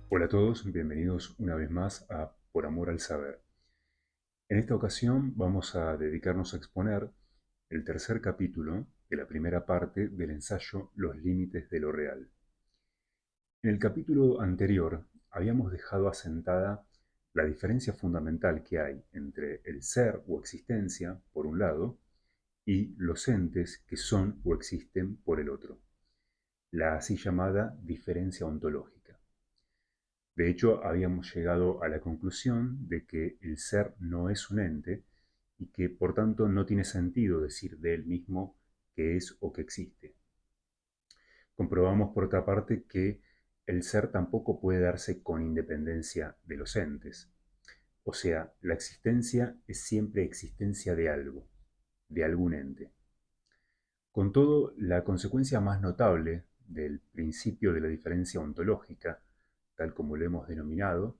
Hola a todos, bienvenidos una vez más a Por Amor al Saber. En esta ocasión vamos a dedicarnos a exponer el tercer capítulo de la primera parte del ensayo Los límites de lo real. En el capítulo anterior habíamos dejado asentada la diferencia fundamental que hay entre el ser o existencia, por un lado, y los entes que son o existen por el otro, la así llamada diferencia ontológica. De hecho, habíamos llegado a la conclusión de que el ser no es un ente y que por tanto no tiene sentido decir de él mismo que es o que existe. Comprobamos por otra parte que el ser tampoco puede darse con independencia de los entes. O sea, la existencia es siempre existencia de algo, de algún ente. Con todo, la consecuencia más notable del principio de la diferencia ontológica, tal como lo hemos denominado,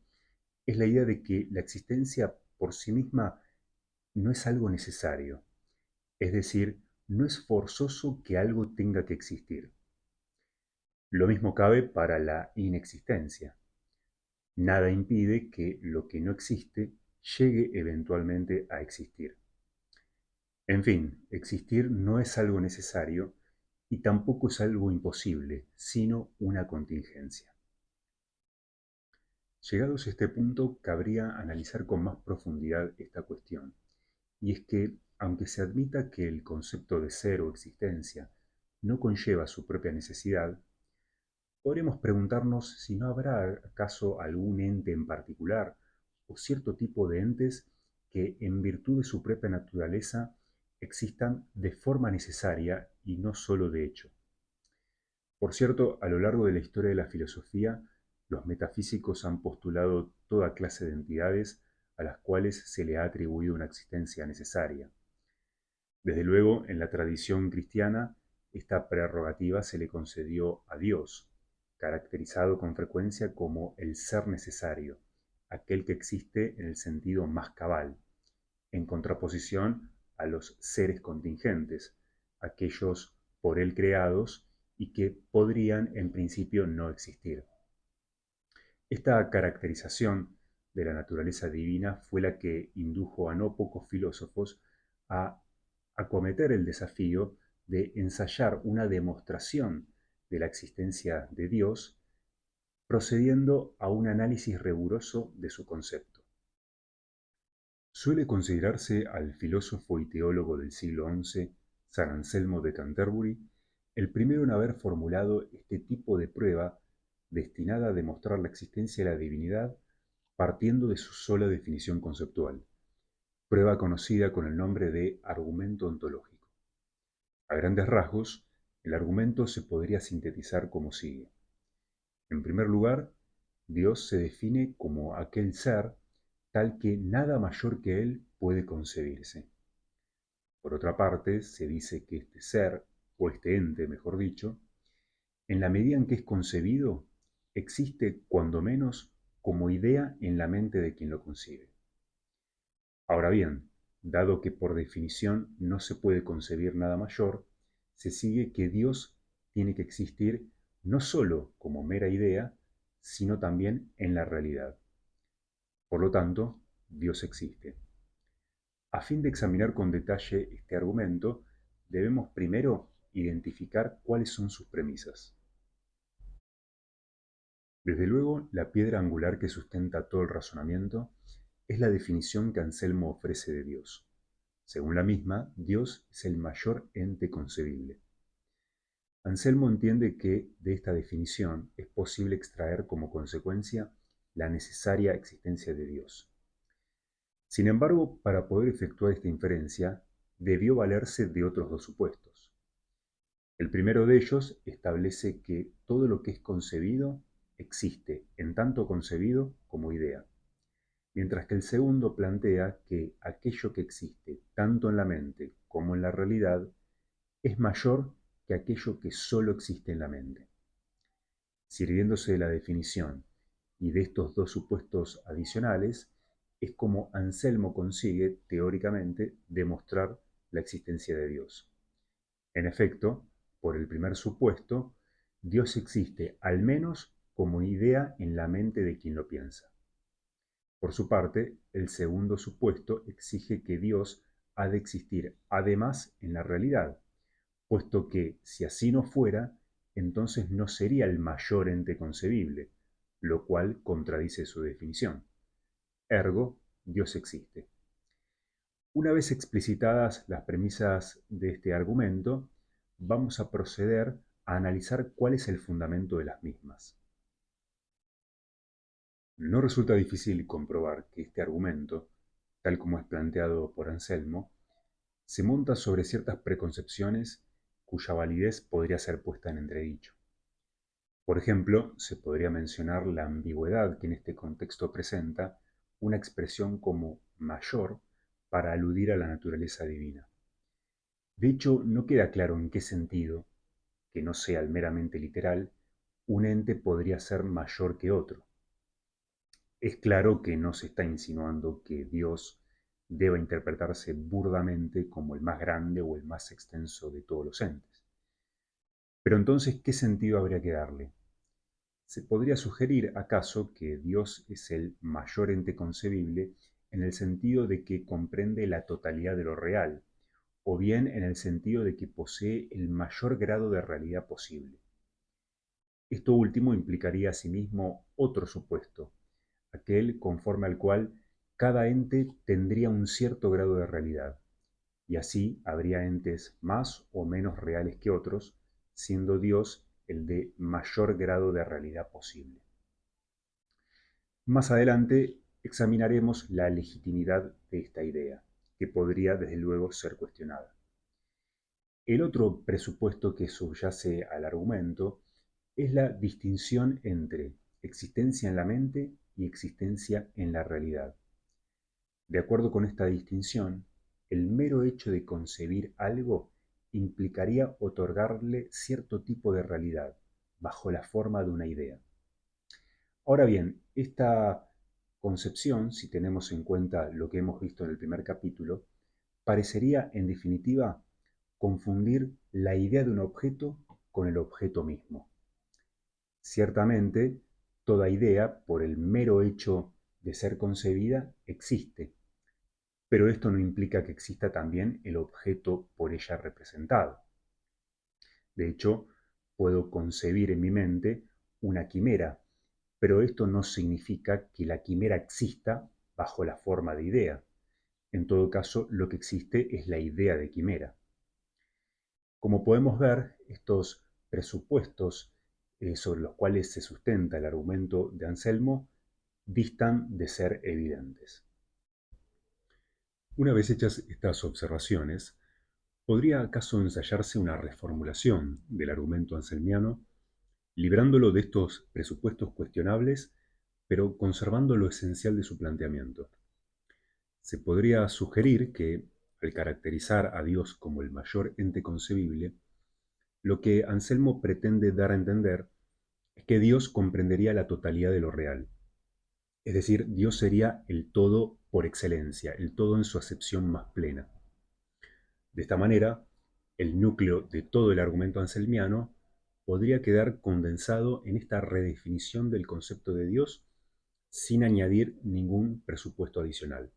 es la idea de que la existencia por sí misma no es algo necesario, es decir, no es forzoso que algo tenga que existir. Lo mismo cabe para la inexistencia. Nada impide que lo que no existe llegue eventualmente a existir. En fin, existir no es algo necesario y tampoco es algo imposible, sino una contingencia. Llegados a este punto, cabría analizar con más profundidad esta cuestión, y es que, aunque se admita que el concepto de ser o existencia no conlleva su propia necesidad, podríamos preguntarnos si no habrá acaso algún ente en particular o cierto tipo de entes que, en virtud de su propia naturaleza, existan de forma necesaria y no solo de hecho. Por cierto, a lo largo de la historia de la filosofía, los metafísicos han postulado toda clase de entidades a las cuales se le ha atribuido una existencia necesaria. Desde luego, en la tradición cristiana, esta prerrogativa se le concedió a Dios, caracterizado con frecuencia como el ser necesario, aquel que existe en el sentido más cabal, en contraposición a los seres contingentes, aquellos por él creados y que podrían en principio no existir. Esta caracterización de la naturaleza divina fue la que indujo a no pocos filósofos a acometer el desafío de ensayar una demostración de la existencia de Dios, procediendo a un análisis riguroso de su concepto. Suele considerarse al filósofo y teólogo del siglo XI, San Anselmo de Canterbury, el primero en haber formulado este tipo de prueba destinada a demostrar la existencia de la divinidad partiendo de su sola definición conceptual, prueba conocida con el nombre de argumento ontológico. A grandes rasgos, el argumento se podría sintetizar como sigue. En primer lugar, Dios se define como aquel ser tal que nada mayor que él puede concebirse. Por otra parte, se dice que este ser, o este ente, mejor dicho, en la medida en que es concebido, existe cuando menos como idea en la mente de quien lo concibe. Ahora bien, dado que por definición no se puede concebir nada mayor, se sigue que Dios tiene que existir no sólo como mera idea, sino también en la realidad. Por lo tanto, Dios existe. A fin de examinar con detalle este argumento, debemos primero identificar cuáles son sus premisas. Desde luego, la piedra angular que sustenta todo el razonamiento es la definición que Anselmo ofrece de Dios. Según la misma, Dios es el mayor ente concebible. Anselmo entiende que de esta definición es posible extraer como consecuencia la necesaria existencia de Dios. Sin embargo, para poder efectuar esta inferencia, debió valerse de otros dos supuestos. El primero de ellos establece que todo lo que es concebido existe en tanto concebido como idea. mientras que el segundo plantea que aquello que existe tanto en la mente como en la realidad es mayor que aquello que solo existe en la mente. Sirviéndose de la definición y de estos dos supuestos adicionales, es como Anselmo consigue, teóricamente, demostrar la existencia de Dios. En efecto, por el primer supuesto, Dios existe al menos como idea en la mente de quien lo piensa. Por su parte, el segundo supuesto exige que Dios ha de existir además en la realidad, puesto que, si así no fuera, entonces no sería el mayor ente concebible, lo cual contradice su definición. Ergo, Dios existe. Una vez explicitadas las premisas de este argumento, vamos a proceder a analizar cuál es el fundamento de las mismas. No resulta difícil comprobar que este argumento, tal como es planteado por Anselmo, se monta sobre ciertas preconcepciones cuya validez podría ser puesta en entredicho. Por ejemplo, se podría mencionar la ambigüedad que en este contexto presenta una expresión como mayor para aludir a la naturaleza divina. De hecho, no queda claro en qué sentido, que no sea el meramente literal, un ente podría ser mayor que otro. Es claro que no se está insinuando que Dios deba interpretarse burdamente como el más grande o el más extenso de todos los entes. Pero entonces, ¿qué sentido habría que darle? Se podría sugerir, acaso, que Dios es el mayor ente concebible en el sentido de que comprende la totalidad de lo real, o bien en el sentido de que posee el mayor grado de realidad posible. Esto último implicaría asimismo otro supuesto, aquel conforme al cual cada ente tendría un cierto grado de realidad, y así habría entes más o menos reales que otros, siendo Dios el de mayor grado de realidad posible. Más adelante examinaremos la legitimidad de esta idea, que podría desde luego ser cuestionada. El otro presupuesto que subyace al argumento es la distinción entre existencia en la mente y existencia en la realidad. De acuerdo con esta distinción, el mero hecho de concebir algo implicaría otorgarle cierto tipo de realidad, bajo la forma de una idea. Ahora bien, esta concepción, si tenemos en cuenta lo que hemos visto en el primer capítulo, parecería, en definitiva, confundir la idea de un objeto con el objeto mismo. Ciertamente, toda idea, por el mero hecho de ser concebida, existe, pero esto no implica que exista también el objeto por ella representado. De hecho, puedo concebir en mi mente una quimera, pero esto no significa que la quimera exista bajo la forma de idea. En todo caso, lo que existe es la idea de quimera. Como podemos ver, estos presupuestos sobre los cuales se sustenta el argumento de Anselmo distan de ser evidentes. Una vez hechas estas observaciones, ¿podría acaso ensayarse una reformulación del argumento anselmiano, librándolo de estos presupuestos cuestionables, pero conservando lo esencial de su planteamiento? Se podría sugerir que, al caracterizar a Dios como el mayor ente concebible, lo que Anselmo pretende dar a entender es que Dios comprendería la totalidad de lo real. Es decir, Dios sería el todo por excelencia, el todo en su acepción más plena. De esta manera, el núcleo de todo el argumento anselmiano podría quedar condensado en esta redefinición del concepto de Dios sin añadir ningún presupuesto adicional.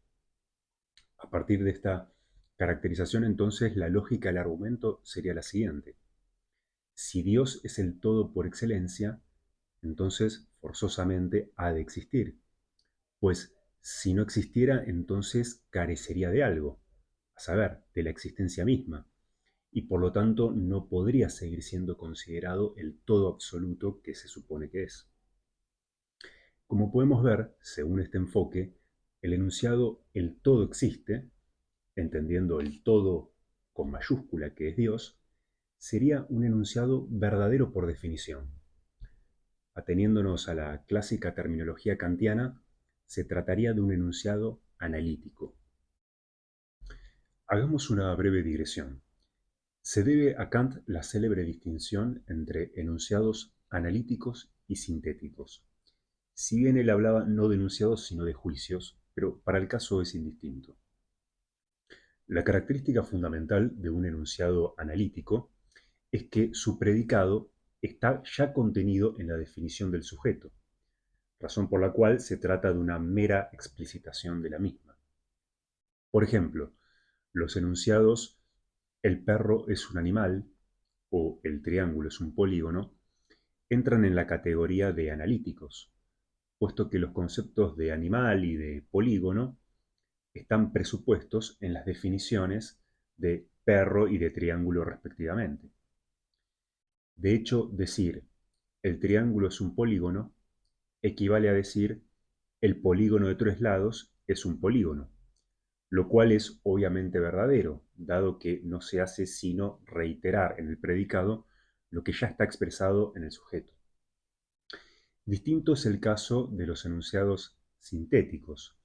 A partir de esta caracterización, entonces, la lógica del argumento sería la siguiente. Si Dios es el todo por excelencia, entonces forzosamente ha de existir, pues si no existiera, entonces carecería de algo, a saber, de la existencia misma, y por lo tanto no podría seguir siendo considerado el todo absoluto que se supone que es. Como podemos ver, según este enfoque, el enunciado "el todo existe", entendiendo el todo con mayúscula que es Dios, sería un enunciado verdadero por definición. Ateniéndonos a la clásica terminología kantiana, se trataría de un enunciado analítico. Hagamos una breve digresión. Se debe a Kant la célebre distinción entre enunciados analíticos y sintéticos. Si bien él hablaba no de enunciados sino de juicios, pero para el caso es indistinto. La característica fundamental de un enunciado analítico es que su predicado está ya contenido en la definición del sujeto, razón por la cual se trata de una mera explicitación de la misma. Por ejemplo, los enunciados "el perro es un animal" o "el triángulo es un polígono" entran en la categoría de analíticos, puesto que los conceptos de animal y de polígono están presupuestos en las definiciones de perro y de triángulo respectivamente. De hecho, decir "el triángulo es un polígono" equivale a decir "el polígono de tres lados es un polígono", lo cual es obviamente verdadero, dado que no se hace sino reiterar en el predicado lo que ya está expresado en el sujeto. Distinto es el caso de los enunciados sintéticos.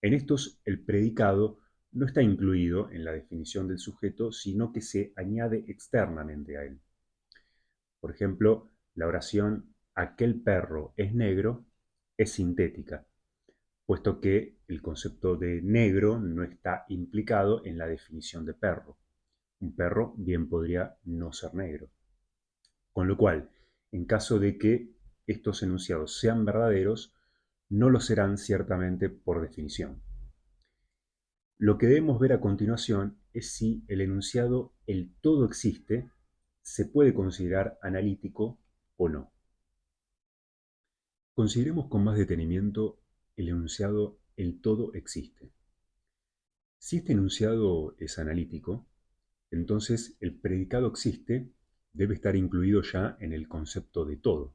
En estos, el predicado no está incluido en la definición del sujeto, sino que se añade externamente a él. Por ejemplo, la oración "aquel perro es negro" es sintética, puesto que el concepto de negro no está implicado en la definición de perro. Un perro bien podría no ser negro. Con lo cual, en caso de que estos enunciados sean verdaderos, no lo serán ciertamente por definición. Lo que debemos ver a continuación es si el enunciado "el todo existe" se puede considerar analítico o no. Consideremos con más detenimiento el enunciado "el todo existe". Si este enunciado es analítico, entonces el predicado "existe" debe estar incluido ya en el concepto de todo.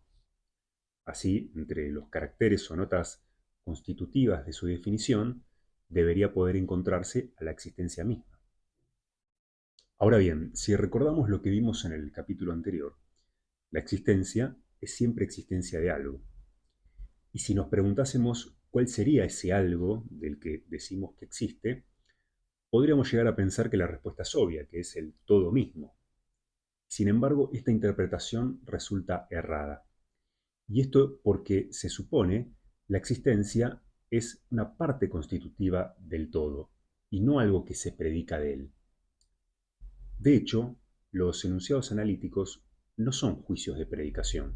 Así, entre los caracteres o notas constitutivas de su definición, debería poder encontrarse a la existencia misma. Ahora bien, si recordamos lo que vimos en el capítulo anterior, la existencia es siempre existencia de algo. Y si nos preguntásemos cuál sería ese algo del que decimos que existe, podríamos llegar a pensar que la respuesta es obvia, que es el todo mismo. Sin embargo, esta interpretación resulta errada. Y esto porque se supone la existencia es una parte constitutiva del todo, y no algo que se predica de él. De hecho, los enunciados analíticos no son juicios de predicación.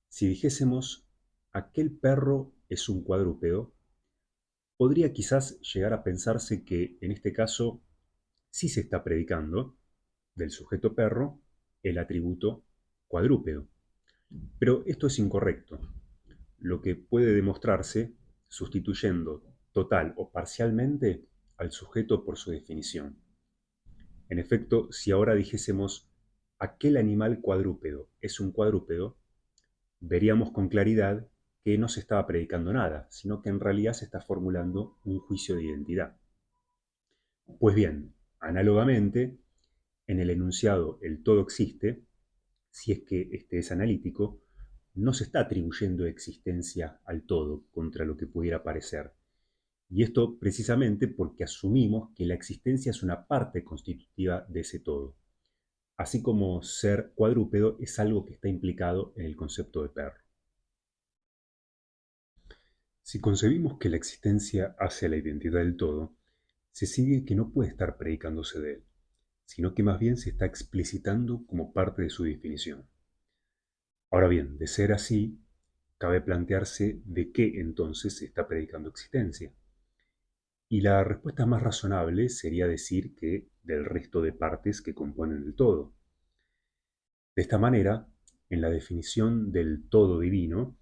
Si dijésemos "aquel perro es un cuadrúpedo", podría quizás llegar a pensarse que en este caso sí se está predicando del sujeto perro el atributo cuadrúpedo. Pero esto es incorrecto, lo que puede demostrarse sustituyendo total o parcialmente al sujeto por su definición. En efecto, si ahora dijésemos "aquel animal cuadrúpedo es un cuadrúpedo", veríamos con claridad que no se estaba predicando nada, sino que en realidad se está formulando un juicio de identidad. Pues bien, análogamente, en el enunciado "el todo existe", si es que este es analítico, no se está atribuyendo existencia al todo, contra lo que pudiera parecer. Y esto precisamente porque asumimos que la existencia es una parte constitutiva de ese todo, así como ser cuadrúpedo es algo que está implicado en el concepto de perro. Si concebimos que la existencia hace a la identidad del todo, se sigue que no puede estar predicándose de él, sino que más bien se está explicitando como parte de su definición. Ahora bien, de ser así, cabe plantearse de qué entonces se está predicando existencia. Y la respuesta más razonable sería decir que del resto de partes que componen el todo. De esta manera, en la definición del todo divino,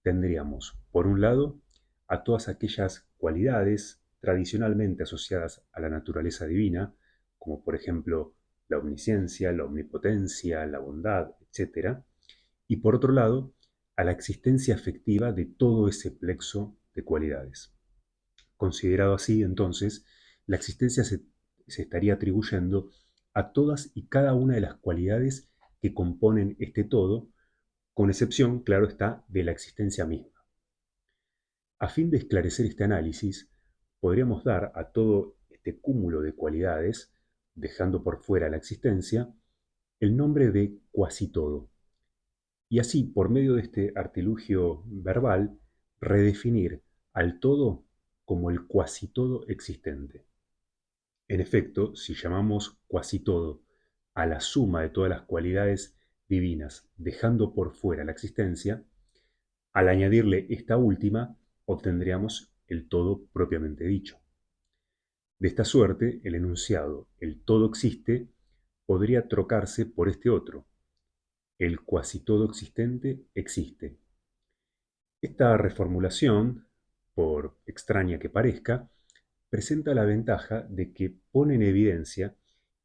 tendríamos, por un lado, a todas aquellas cualidades tradicionalmente asociadas a la naturaleza divina, como por ejemplo la omnisciencia, la omnipotencia, la bondad, etc. Y por otro lado, a la existencia efectiva de todo ese plexo de cualidades. Considerado así, entonces, la existencia se estaría atribuyendo a todas y cada una de las cualidades que componen este todo, con excepción, claro está, de la existencia misma. A fin de esclarecer este análisis, podríamos dar a todo este cúmulo de cualidades, dejando por fuera la existencia, el nombre de cuasi todo, y así, por medio de este artilugio verbal, redefinir al todo como el cuasi todo existente. En efecto, si llamamos cuasi todo a la suma de todas las cualidades divinas, dejando por fuera la existencia, al añadirle esta última, obtendríamos el todo propiamente dicho. De esta suerte, el enunciado "el todo existe" podría trocarse por este otro: "el cuasi todo existente existe". Esta reformulación, por extraña que parezca, presenta la ventaja de que pone en evidencia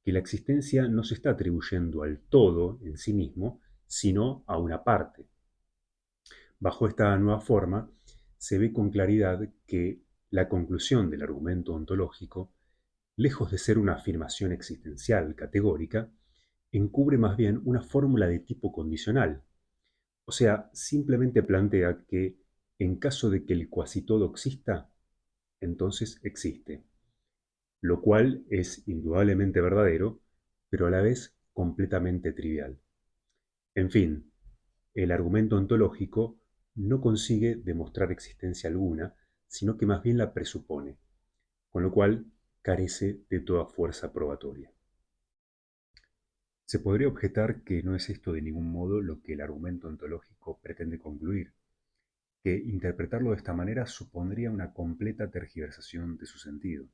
que la existencia no se está atribuyendo al todo en sí mismo, sino a una parte. Bajo esta nueva forma, se ve con claridad que la conclusión del argumento ontológico, lejos de ser una afirmación existencial categórica, encubre más bien una fórmula de tipo condicional. O sea, simplemente plantea que en caso de que el cuasi todo exista, entonces existe, lo cual es indudablemente verdadero, pero a la vez completamente trivial. En fin, el argumento ontológico no consigue demostrar existencia alguna, sino que más bien la presupone, con lo cual carece de toda fuerza probatoria. Se podría objetar que no es esto de ningún modo lo que el argumento ontológico pretende concluir, que interpretarlo de esta manera supondría una completa tergiversación de su sentido.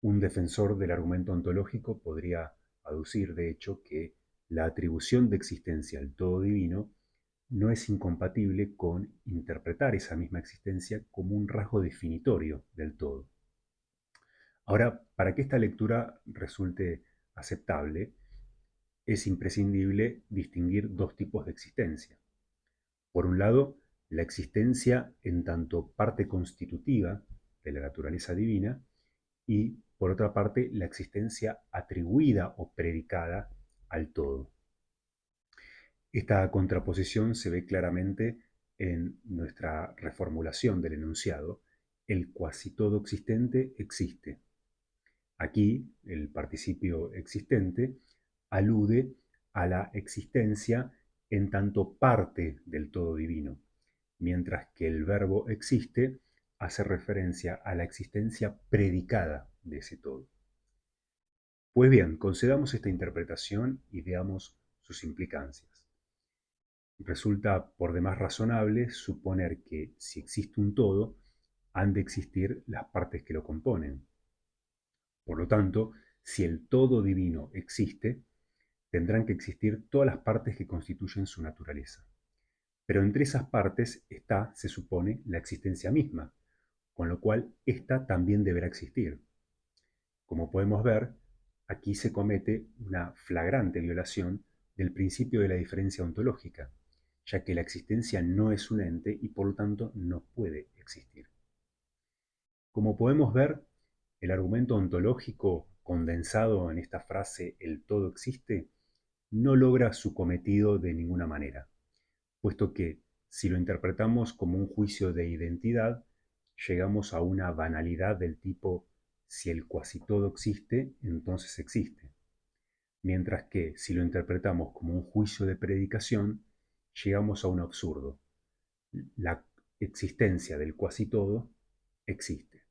Un defensor del argumento ontológico podría aducir, de hecho, que la atribución de existencia al todo divino no es incompatible con interpretar esa misma existencia como un rasgo definitorio del todo. Ahora, para que esta lectura resulte aceptable, es imprescindible distinguir dos tipos de existencia. Por un lado, la existencia en tanto parte constitutiva de la naturaleza divina, y por otra parte, la existencia atribuida o predicada al todo. Esta contraposición se ve claramente en nuestra reformulación del enunciado: "el cuasi todo existente existe". Aquí, el participio existente alude a la existencia en tanto parte del todo divino, mientras que el verbo existe hace referencia a la existencia predicada de ese todo. Pues bien, concedamos esta interpretación y veamos sus implicancias. Resulta por demás razonable suponer que, si existe un todo, han de existir las partes que lo componen. Por lo tanto, si el todo divino existe, tendrán que existir todas las partes que constituyen su naturaleza. Pero entre esas partes está, se supone, la existencia misma, con lo cual ésta también deberá existir. Como podemos ver, aquí se comete una flagrante violación del principio de la diferencia ontológica, ya que la existencia no es un ente y por lo tanto no puede existir. Como podemos ver, el argumento ontológico condensado en esta frase "el todo existe" no logra su cometido de ninguna manera, puesto que, si lo interpretamos como un juicio de identidad, llegamos a una banalidad del tipo "si el cuasi todo existe, entonces existe", mientras que, si lo interpretamos como un juicio de predicación, llegamos a un absurdo: la existencia del cuasi todo existe.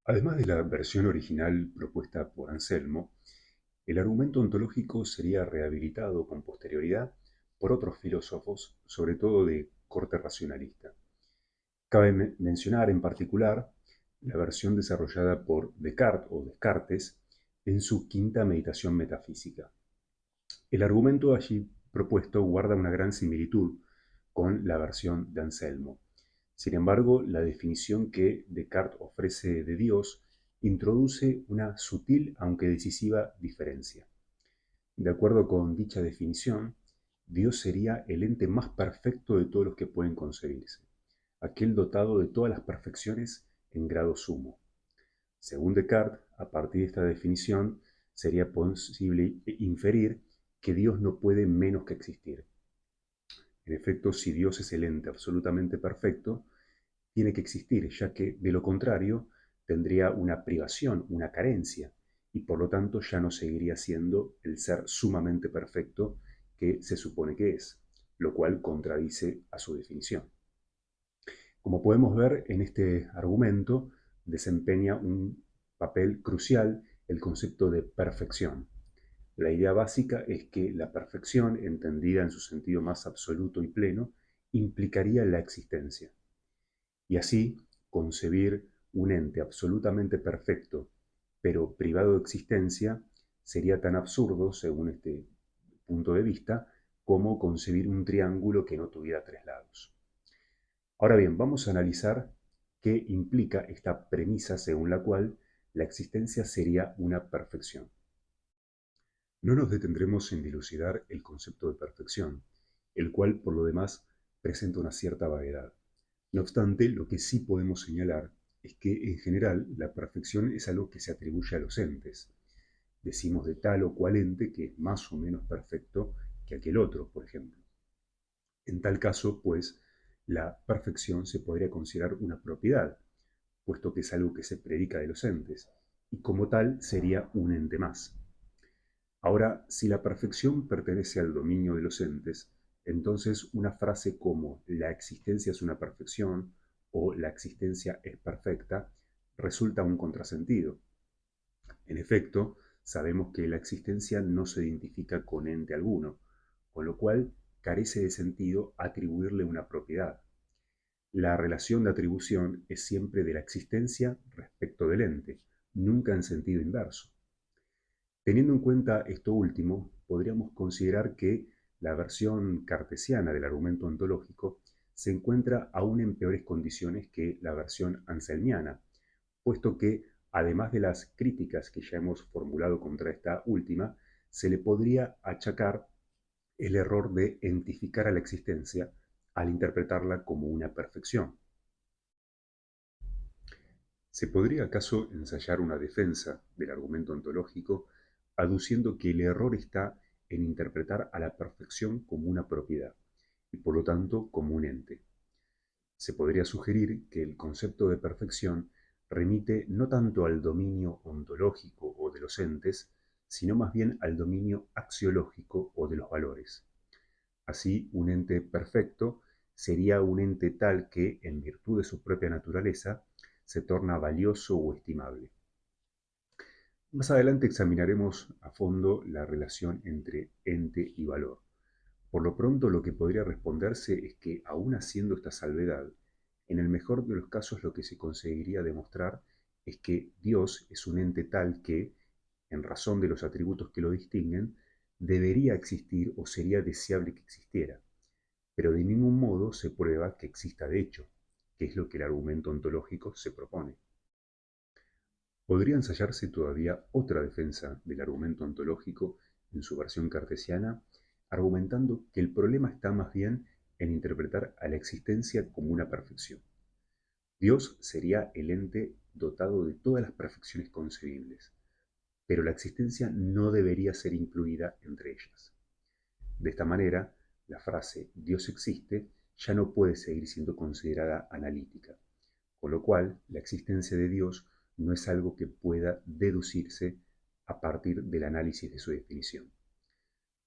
Además de la versión original propuesta por Anselmo, el argumento ontológico sería rehabilitado con posterioridad por otros filósofos, sobre todo de corte racionalista. Cabe mencionar en particular la versión desarrollada por Descartes o Descartes en su quinta meditación metafísica. El argumento allí propuesto guarda una gran similitud con la versión de Anselmo. Sin embargo, la definición que Descartes ofrece de Dios introduce una sutil aunque decisiva diferencia. De acuerdo con dicha definición, Dios sería el ente más perfecto de todos los que pueden concebirse, aquel dotado de todas las perfecciones en grado sumo. Según Descartes, a partir de esta definición, sería posible inferir que Dios no puede menos que existir. En efecto, si Dios es el ente absolutamente perfecto, tiene que existir, ya que de lo contrario tendría una privación, una carencia, y por lo tanto ya no seguiría siendo el ser sumamente perfecto que se supone que es, lo cual contradice a su definición. Como podemos ver, en este argumento desempeña un papel crucial el concepto de perfección. La idea básica es que la perfección, entendida en su sentido más absoluto y pleno, implicaría la existencia. Y así, concebir un ente absolutamente perfecto, pero privado de existencia, sería tan absurdo, según este punto de vista, como concebir un triángulo que no tuviera tres lados. Ahora bien, vamos a analizar qué implica esta premisa según la cual la existencia sería una perfección. No nos detendremos en dilucidar el concepto de perfección, el cual por lo demás presenta una cierta vaguedad. No obstante, lo que sí podemos señalar es que en general la perfección es algo que se atribuye a los entes. Decimos de tal o cual ente que es más o menos perfecto que aquel otro, por ejemplo. En tal caso, pues, la perfección se podría considerar una propiedad, puesto que es algo que se predica de los entes, y como tal sería un ente más. Ahora, si la perfección pertenece al dominio de los entes, entonces una frase como la existencia es una perfección o la existencia es perfecta resulta un contrasentido. En efecto, sabemos que la existencia no se identifica con ente alguno, con lo cual carece de sentido atribuirle una propiedad. La relación de atribución es siempre de la existencia respecto del ente, nunca en sentido inverso. Teniendo en cuenta esto último, podríamos considerar que la versión cartesiana del argumento ontológico se encuentra aún en peores condiciones que la versión anselmiana, puesto que, además de las críticas que ya hemos formulado contra esta última, se le podría achacar el error de entificar a la existencia al interpretarla como una perfección. ¿Se podría acaso ensayar una defensa del argumento ontológico aduciendo que el error está en interpretar a la perfección como una propiedad y por lo tanto como un ente? Se podría sugerir que el concepto de perfección remite no tanto al dominio ontológico o de los entes, sino más bien al dominio axiológico o de los valores. Así, un ente perfecto sería un ente tal que, en virtud de su propia naturaleza, se torna valioso o estimable. Más adelante examinaremos a fondo la relación entre ente y valor. Por lo pronto, lo que podría responderse es que, aun haciendo esta salvedad, en el mejor de los casos lo que se conseguiría demostrar es que Dios es un ente tal que, en razón de los atributos que lo distinguen, debería existir o sería deseable que existiera, pero de ningún modo se prueba que exista de hecho, que es lo que el argumento ontológico se propone. Podría ensayarse todavía otra defensa del argumento ontológico en su versión cartesiana, argumentando que el problema está más bien en interpretar a la existencia como una perfección. Dios sería el ente dotado de todas las perfecciones concebibles, pero la existencia no debería ser incluida entre ellas. De esta manera, la frase Dios existe ya no puede seguir siendo considerada analítica, con lo cual la existencia de Dios no es algo que pueda deducirse a partir del análisis de su definición.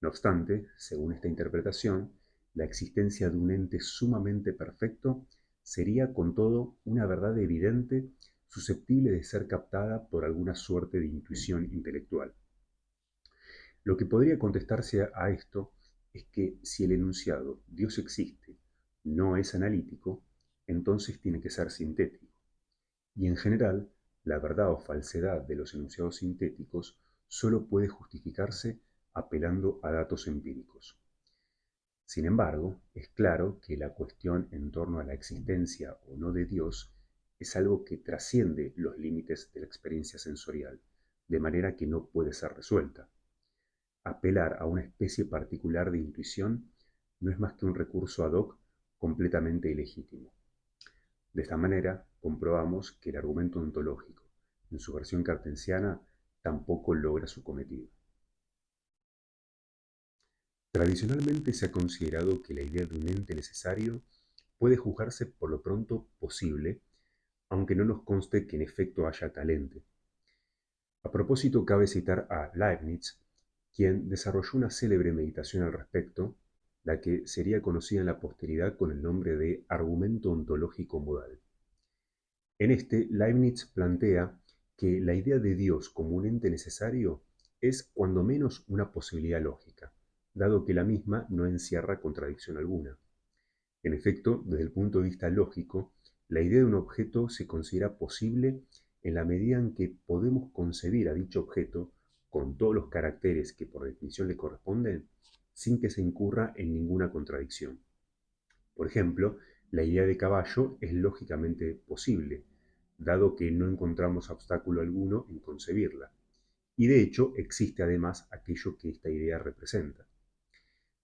No obstante, según esta interpretación, la existencia de un ente sumamente perfecto sería con todo una verdad evidente susceptible de ser captada por alguna suerte de intuición intelectual. Lo que podría contestarse a esto es que si el enunciado Dios existe no es analítico, entonces tiene que ser sintético. Y en general, la verdad o falsedad de los enunciados sintéticos solo puede justificarse apelando a datos empíricos. Sin embargo, es claro que la cuestión en torno a la existencia o no de Dios es algo que trasciende los límites de la experiencia sensorial, de manera que no puede ser resuelta. Apelar a una especie particular de intuición no es más que un recurso ad hoc completamente ilegítimo. De esta manera, comprobamos que el argumento ontológico, en su versión cartesiana, tampoco logra su cometido. Tradicionalmente se ha considerado que la idea de un ente necesario puede juzgarse por lo pronto posible, aunque no nos conste que en efecto haya tal ente. A propósito, cabe citar a Leibniz, quien desarrolló una célebre meditación al respecto, la que sería conocida en la posteridad con el nombre de argumento ontológico modal. En este, Leibniz plantea que la idea de Dios como un ente necesario es cuando menos una posibilidad lógica, dado que la misma no encierra contradicción alguna. En efecto, desde el punto de vista lógico, la idea de un objeto se considera posible en la medida en que podemos concebir a dicho objeto con todos los caracteres que por definición le corresponden, sin que se incurra en ninguna contradicción. Por ejemplo, la idea de caballo es lógicamente posible, dado que no encontramos obstáculo alguno en concebirla, y de hecho existe además aquello que esta idea representa.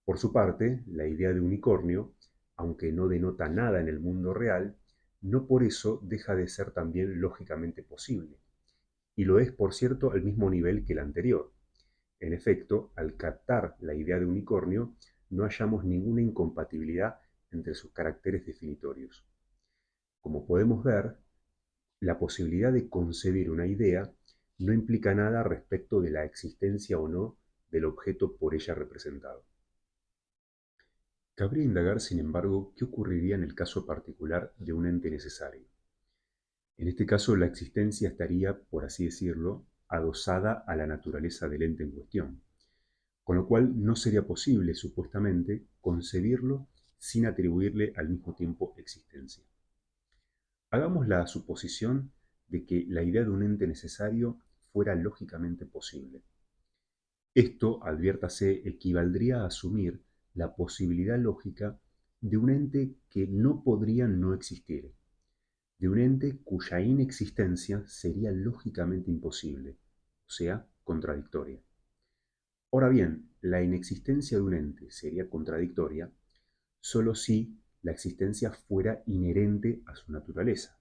Por su parte, la idea de unicornio, aunque no denota nada en el mundo real, no por eso deja de ser también lógicamente posible, y lo es, por cierto, al mismo nivel que la anterior. En efecto, al captar la idea de unicornio, no hallamos ninguna incompatibilidad entre sus caracteres definitorios. Como podemos ver, la posibilidad de concebir una idea no implica nada respecto de la existencia o no del objeto por ella representado. Cabría indagar, sin embargo, qué ocurriría en el caso particular de un ente necesario. En este caso, la existencia estaría, por así decirlo, adosada a la naturaleza del ente en cuestión, con lo cual no sería posible, supuestamente, concebirlo sin atribuirle al mismo tiempo existencia. Hagamos la suposición de que la idea de un ente necesario fuera lógicamente posible. Esto, adviértase, equivaldría a asumir la posibilidad lógica de un ente que no podría no existir, de un ente cuya inexistencia sería lógicamente imposible, o sea, contradictoria. Ahora bien, la inexistencia de un ente sería contradictoria solo si la existencia fuera inherente a su naturaleza.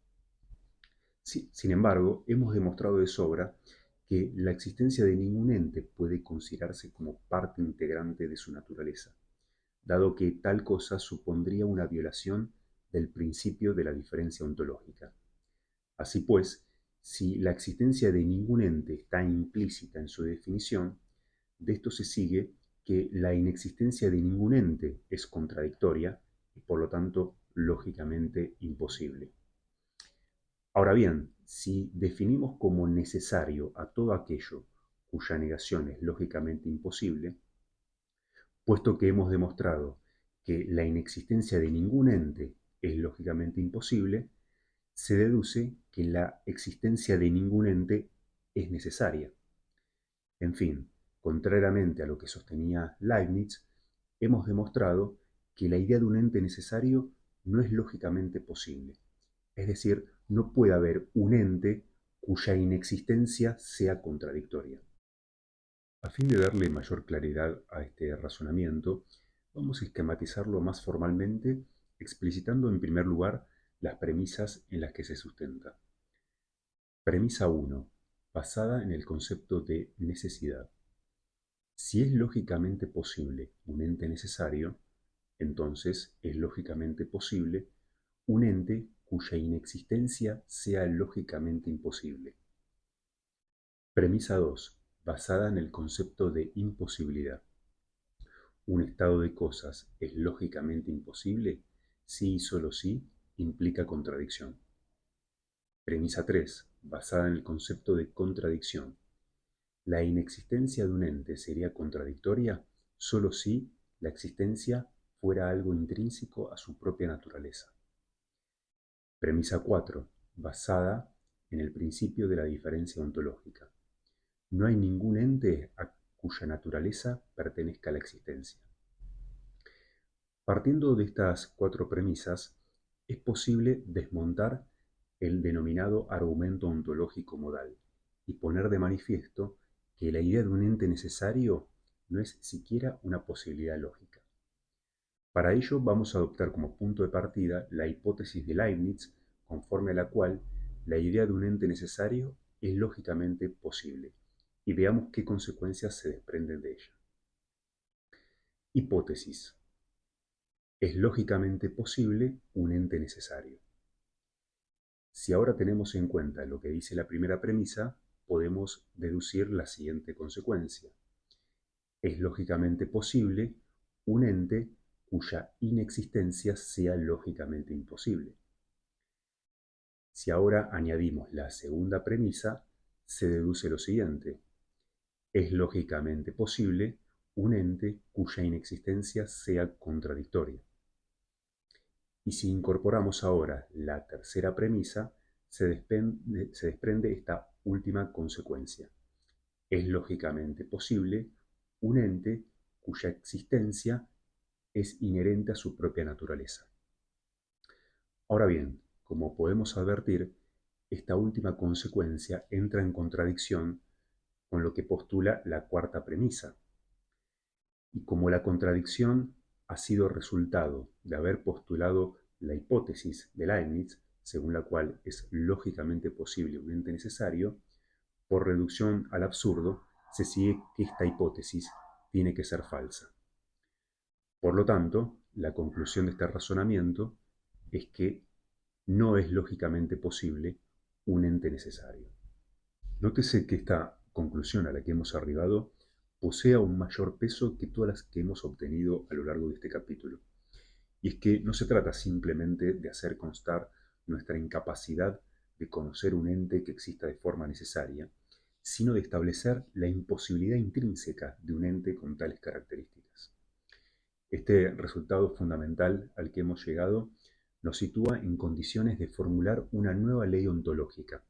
Sin embargo, hemos demostrado de sobra que la existencia de ningún ente puede considerarse como parte integrante de su naturaleza, dado que tal cosa supondría una violación del principio de la diferencia ontológica. Así pues, si la existencia de ningún ente está implícita en su definición, de esto se sigue que la inexistencia de ningún ente es contradictoria y por lo tanto lógicamente imposible. Ahora bien, si definimos como necesario a todo aquello cuya negación es lógicamente imposible, puesto que hemos demostrado que la inexistencia de ningún ente es lógicamente imposible, se deduce que la existencia de ningún ente es necesaria. En fin, contrariamente a lo que sostenía Leibniz, hemos demostrado que la idea de un ente necesario no es lógicamente posible. Es decir, no puede haber un ente cuya inexistencia sea contradictoria. A fin de darle mayor claridad a este razonamiento, vamos a esquematizarlo más formalmente, explicitando en primer lugar las premisas en las que se sustenta. Premisa 1, basada en el concepto de necesidad. Si es lógicamente posible un ente necesario, entonces es lógicamente posible un ente cuya inexistencia sea lógicamente imposible. Premisa 2, basada en el concepto de imposibilidad. Un estado de cosas es lógicamente imposible si y solo si implica contradicción. Premisa 3, basada en el concepto de contradicción. La inexistencia de un ente sería contradictoria solo si la existencia fuera algo intrínseco a su propia naturaleza. Premisa 4, basada en el principio de la diferencia ontológica. No hay ningún ente a cuya naturaleza pertenezca la existencia. Partiendo de estas cuatro premisas, es posible desmontar el denominado argumento ontológico modal y poner de manifiesto que la idea de un ente necesario no es siquiera una posibilidad lógica. Para ello vamos a adoptar como punto de partida la hipótesis de Leibniz, conforme a la cual la idea de un ente necesario es lógicamente posible, y veamos qué consecuencias se desprenden de ella. Hipótesis. Es lógicamente posible un ente necesario. Si ahora tenemos en cuenta lo que dice la primera premisa, podemos deducir la siguiente consecuencia. Es lógicamente posible un ente cuya inexistencia sea lógicamente imposible. Si ahora añadimos la segunda premisa, se deduce lo siguiente. Es lógicamente posible un ente cuya inexistencia sea contradictoria. Y si incorporamos ahora la tercera premisa, se desprende esta última consecuencia. Es lógicamente posible un ente cuya existencia es inherente a su propia naturaleza. Ahora bien, como podemos advertir, esta última consecuencia entra en contradicción con lo que postula la cuarta premisa. Y como la contradicción ha sido resultado de haber postulado la hipótesis de Leibniz, según la cual es lógicamente posible un ente necesario, por reducción al absurdo, se sigue que esta hipótesis tiene que ser falsa. Por lo tanto, la conclusión de este razonamiento es que no es lógicamente posible un ente necesario. Nótese que esta conclusión a la que hemos arribado posea un mayor peso que todas las que hemos obtenido a lo largo de este capítulo. Y es que no se trata simplemente de hacer constar nuestra incapacidad de conocer un ente que exista de forma necesaria, sino de establecer la imposibilidad intrínseca de un ente con tales características. Este resultado fundamental al que hemos llegado nos sitúa en condiciones de formular una nueva ley ontológica,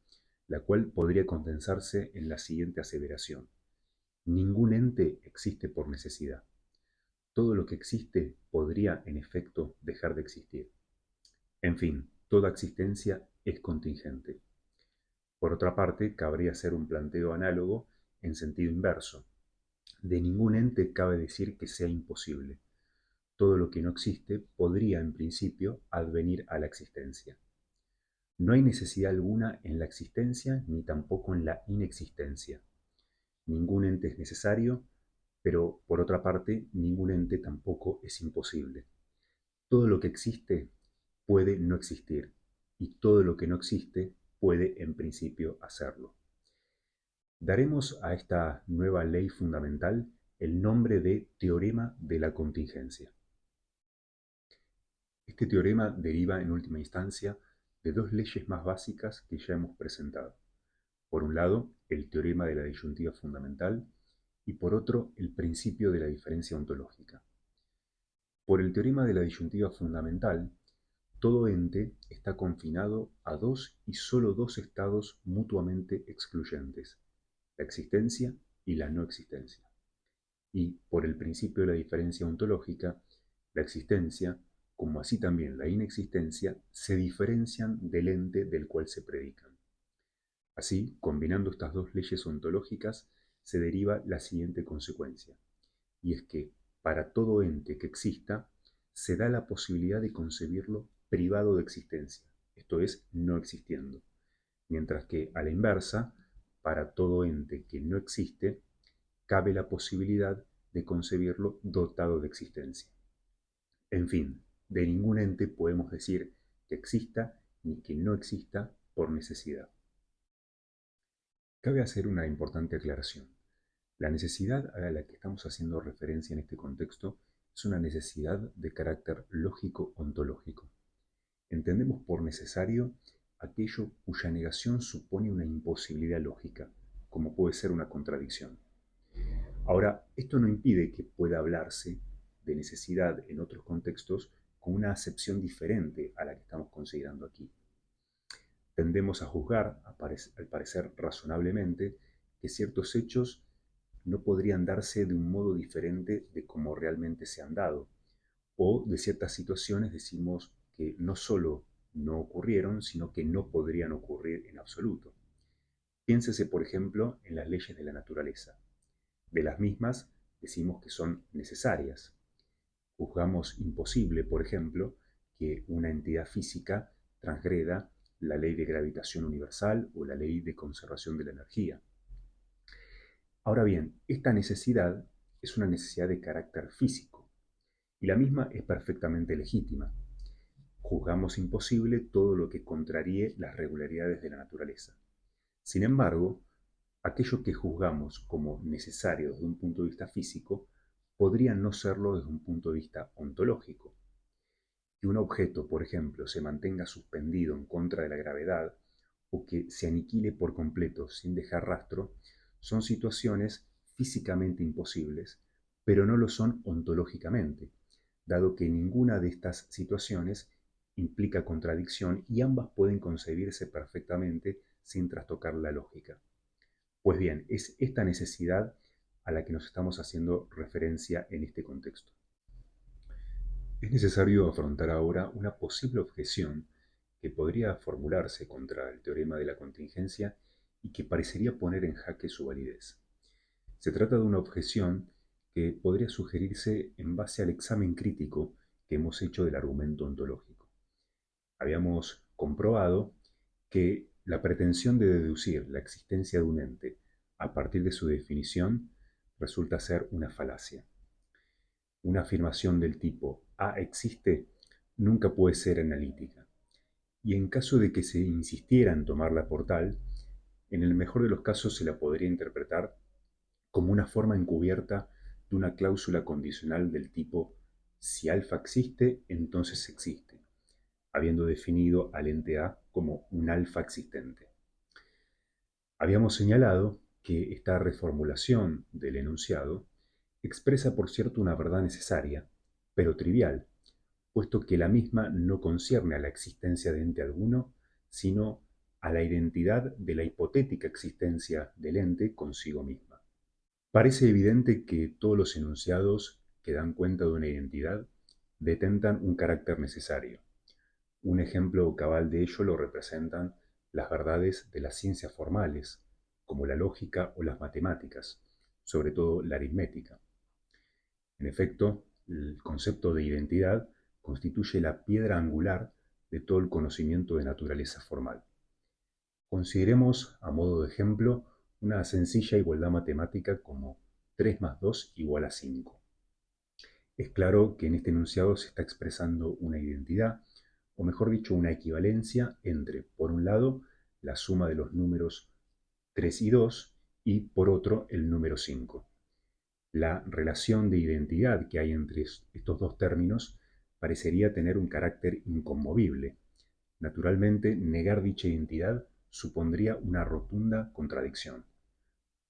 la cual podría condensarse en la siguiente aseveración. Ningún ente existe por necesidad. Todo lo que existe podría, en efecto, dejar de existir. En fin, toda existencia es contingente. Por otra parte, cabría hacer un planteo análogo en sentido inverso. De ningún ente cabe decir que sea imposible. Todo lo que no existe podría, en principio, advenir a la existencia. No hay necesidad alguna en la existencia ni tampoco en la inexistencia. Ningún ente es necesario, pero por otra parte, ningún ente tampoco es imposible. Todo lo que existe puede no existir, y todo lo que no existe puede en principio hacerlo. Daremos a esta nueva ley fundamental el nombre de teorema de la contingencia. Este teorema deriva en última instancia de dos leyes más básicas que ya hemos presentado. Por un lado, el teorema de la disyuntiva fundamental y por otro, el principio de la diferencia ontológica. Por el teorema de la disyuntiva fundamental, todo ente está confinado a dos y solo dos estados mutuamente excluyentes, la existencia y la no existencia. Y por el principio de la diferencia ontológica, la existencia, como así también la inexistencia, se diferencian del ente del cual se predican. Así, combinando estas dos leyes ontológicas, se deriva la siguiente consecuencia, y es que para todo ente que exista, se da la posibilidad de concebirlo privado de existencia, esto es, no existiendo, mientras que a la inversa, para todo ente que no existe, cabe la posibilidad de concebirlo dotado de existencia. En fin, de ningún ente podemos decir que exista ni que no exista por necesidad. Cabe hacer una importante aclaración. La necesidad a la que estamos haciendo referencia en este contexto es una necesidad de carácter lógico-ontológico. Entendemos por necesario aquello cuya negación supone una imposibilidad lógica, como puede ser una contradicción. Ahora, esto no impide que pueda hablarse de necesidad en otros contextos con una acepción diferente a la que estamos considerando aquí. Tendemos a juzgar, al parecer razonablemente, que ciertos hechos no podrían darse de un modo diferente de como realmente se han dado, o de ciertas situaciones decimos que no solo no ocurrieron, sino que no podrían ocurrir en absoluto. Piénsese, por ejemplo, en las leyes de la naturaleza. De las mismas decimos que son necesarias. Juzgamos imposible, por ejemplo, que una entidad física transgreda la ley de gravitación universal o la ley de conservación de la energía. Ahora bien, esta necesidad es una necesidad de carácter físico, y la misma es perfectamente legítima. Juzgamos imposible todo lo que contraríe las regularidades de la naturaleza. Sin embargo, aquello que juzgamos como necesario desde un punto de vista físico podría no serlo desde un punto de vista ontológico. Que un objeto, por ejemplo, se mantenga suspendido en contra de la gravedad o que se aniquile por completo sin dejar rastro, son situaciones físicamente imposibles, pero no lo son ontológicamente, dado que ninguna de estas situaciones implica contradicción y ambas pueden concebirse perfectamente sin trastocar la lógica. Pues bien, es esta necesidad a la que nos estamos haciendo referencia en este contexto. Es necesario afrontar ahora una posible objeción que podría formularse contra el teorema de la contingencia y que parecería poner en jaque su validez. Se trata de una objeción que podría sugerirse en base al examen crítico que hemos hecho del argumento ontológico. Habíamos comprobado que la pretensión de deducir la existencia de un ente a partir de su definición resulta ser una falacia. Una afirmación del tipo A existe nunca puede ser analítica, y en caso de que se insistiera en tomarla por tal, en el mejor de los casos se la podría interpretar como una forma encubierta de una cláusula condicional del tipo si alfa existe, entonces existe, habiendo definido al ente A como un alfa existente. Habíamos señalado que esta reformulación del enunciado expresa, por cierto, una verdad necesaria, pero trivial, puesto que la misma no concierne a la existencia de ente alguno, sino a la identidad de la hipotética existencia del ente consigo misma. Parece evidente que todos los enunciados que dan cuenta de una identidad detentan un carácter necesario. Un ejemplo cabal de ello lo representan las verdades de las ciencias formales, como la lógica o las matemáticas, sobre todo la aritmética. En efecto, el concepto de identidad constituye la piedra angular de todo el conocimiento de naturaleza formal. Consideremos, a modo de ejemplo, una sencilla igualdad matemática como 3 más 2 igual a 5. Es claro que en este enunciado se está expresando una identidad, o mejor dicho, una equivalencia entre, por un lado, la suma de los números 3 y 2 y, por otro, el número 5. La relación de identidad que hay entre estos dos términos parecería tener un carácter inconmovible. Naturalmente, negar dicha identidad supondría una rotunda contradicción.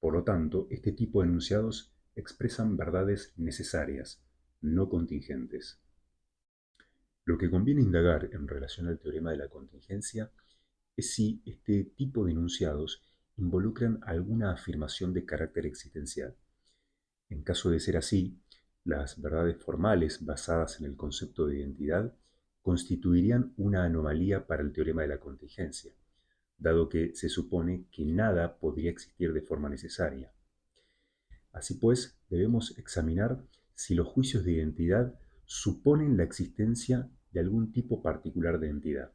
Por lo tanto, este tipo de enunciados expresan verdades necesarias, no contingentes. Lo que conviene indagar en relación al teorema de la contingencia es si este tipo de enunciados involucran alguna afirmación de carácter existencial. En caso de ser así, las verdades formales basadas en el concepto de identidad constituirían una anomalía para el teorema de la contingencia, dado que se supone que nada podría existir de forma necesaria. Así pues, debemos examinar si los juicios de identidad suponen la existencia de algún tipo particular de entidad.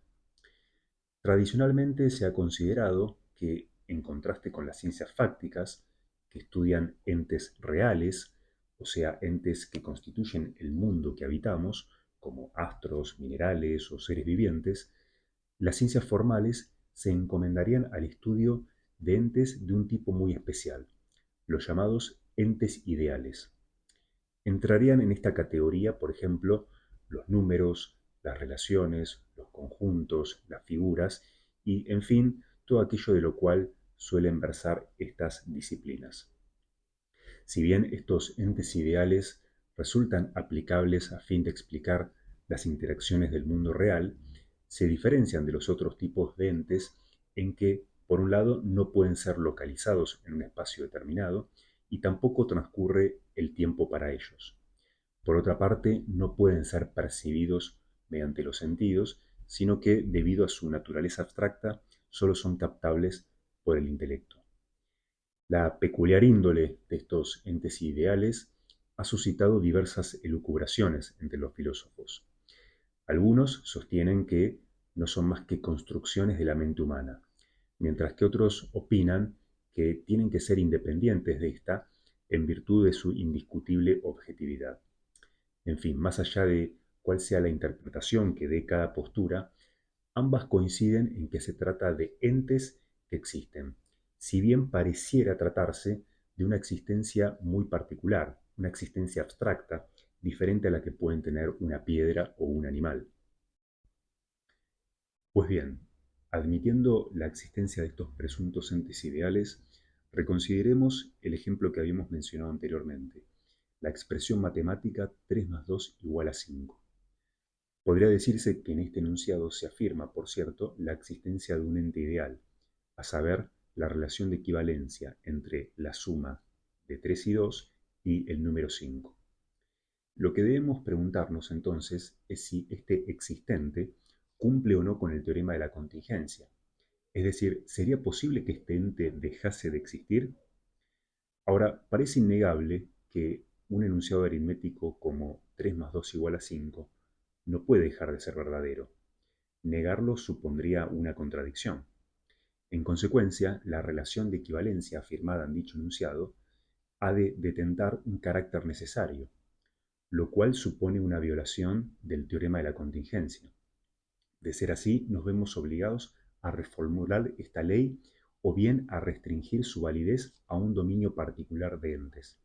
Tradicionalmente se ha considerado que, en contraste con las ciencias fácticas, que estudian entes reales, o sea, entes que constituyen el mundo que habitamos, como astros, minerales o seres vivientes, las ciencias formales se encomendarían al estudio de entes de un tipo muy especial, los llamados entes ideales. Entrarían en esta categoría, por ejemplo, los números, las relaciones, los conjuntos, las figuras y, en fin, todo aquello de lo cual suelen versar estas disciplinas. Si bien estos entes ideales resultan aplicables a fin de explicar las interacciones del mundo real, se diferencian de los otros tipos de entes en que, por un lado, no pueden ser localizados en un espacio determinado y tampoco transcurre el tiempo para ellos. Por otra parte, no pueden ser percibidos mediante los sentidos, sino que, debido a su naturaleza abstracta, solo son captables por el intelecto. La peculiar índole de estos entes ideales ha suscitado diversas elucubraciones entre los filósofos. Algunos sostienen que no son más que construcciones de la mente humana, mientras que otros opinan que tienen que ser independientes de esta en virtud de su indiscutible objetividad. En fin, más allá de cuál sea la interpretación que dé cada postura, ambas coinciden en que se trata de entes que existen, si bien pareciera tratarse de una existencia muy particular, una existencia abstracta, diferente a la que pueden tener una piedra o un animal. Pues bien, admitiendo la existencia de estos presuntos entes ideales, reconsideremos el ejemplo que habíamos mencionado anteriormente, la expresión matemática 3 más 2 igual a 5. Podría decirse que en este enunciado se afirma, por cierto, la existencia de un ente ideal, a saber, la relación de equivalencia entre la suma de 3 y 2 y el número 5. Lo que debemos preguntarnos entonces es si este existente cumple o no con el teorema de la contingencia. Es decir, ¿sería posible que este ente dejase de existir? Ahora, parece innegable que un enunciado aritmético como 3 más 2 igual a 5 no puede dejar de ser verdadero. Negarlo supondría una contradicción. En consecuencia, la relación de equivalencia afirmada en dicho enunciado ha de detentar un carácter necesario, lo cual supone una violación del teorema de la contingencia. De ser así, nos vemos obligados a reformular esta ley o bien a restringir su validez a un dominio particular de entes.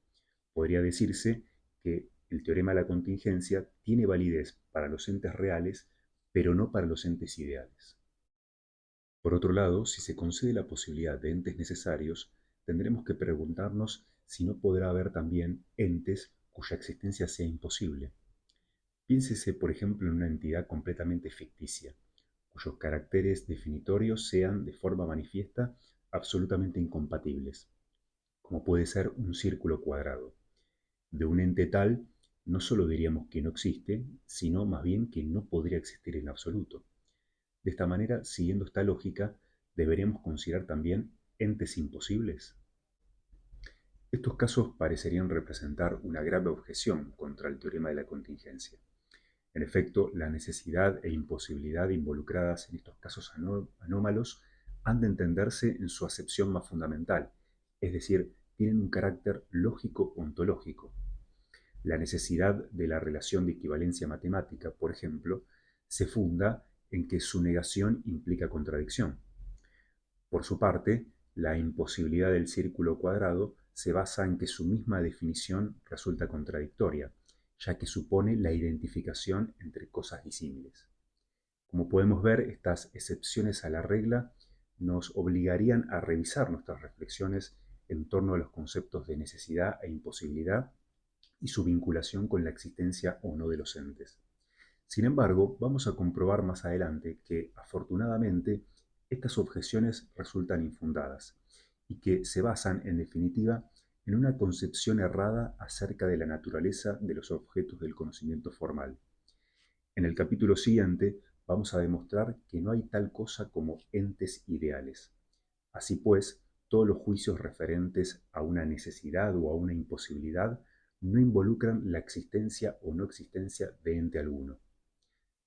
Podría decirse que el teorema de la contingencia tiene validez para los entes reales, pero no para los entes ideales. Por otro lado, si se concede la posibilidad de entes necesarios, tendremos que preguntarnos si no podrá haber también entes cuya existencia sea imposible. Piénsese, por ejemplo, en una entidad completamente ficticia, cuyos caracteres definitorios sean, de forma manifiesta, absolutamente incompatibles, como puede ser un círculo cuadrado. De un ente tal, no solo diríamos que no existe, sino más bien que no podría existir en absoluto. De esta manera, siguiendo esta lógica, deberíamos considerar también entes imposibles. Estos casos parecerían representar una grave objeción contra el teorema de la contingencia. En efecto, la necesidad e imposibilidad involucradas en estos casos anómalos han de entenderse en su acepción más fundamental, es decir, tienen un carácter lógico-ontológico. La necesidad de la relación de equivalencia matemática, por ejemplo, se funda en que su negación implica contradicción. Por su parte, la imposibilidad del círculo cuadrado se basa en que su misma definición resulta contradictoria, ya que supone la identificación entre cosas disímiles. Como podemos ver, estas excepciones a la regla nos obligarían a revisar nuestras reflexiones en torno a los conceptos de necesidad e imposibilidad y su vinculación con la existencia o no de los entes. Sin embargo, vamos a comprobar más adelante que, afortunadamente, estas objeciones resultan infundadas y que se basan, en definitiva, en una concepción errada acerca de la naturaleza de los objetos del conocimiento formal. En el capítulo siguiente vamos a demostrar que no hay tal cosa como entes ideales. Así pues, todos los juicios referentes a una necesidad o a una imposibilidad no involucran la existencia o no existencia de ente alguno.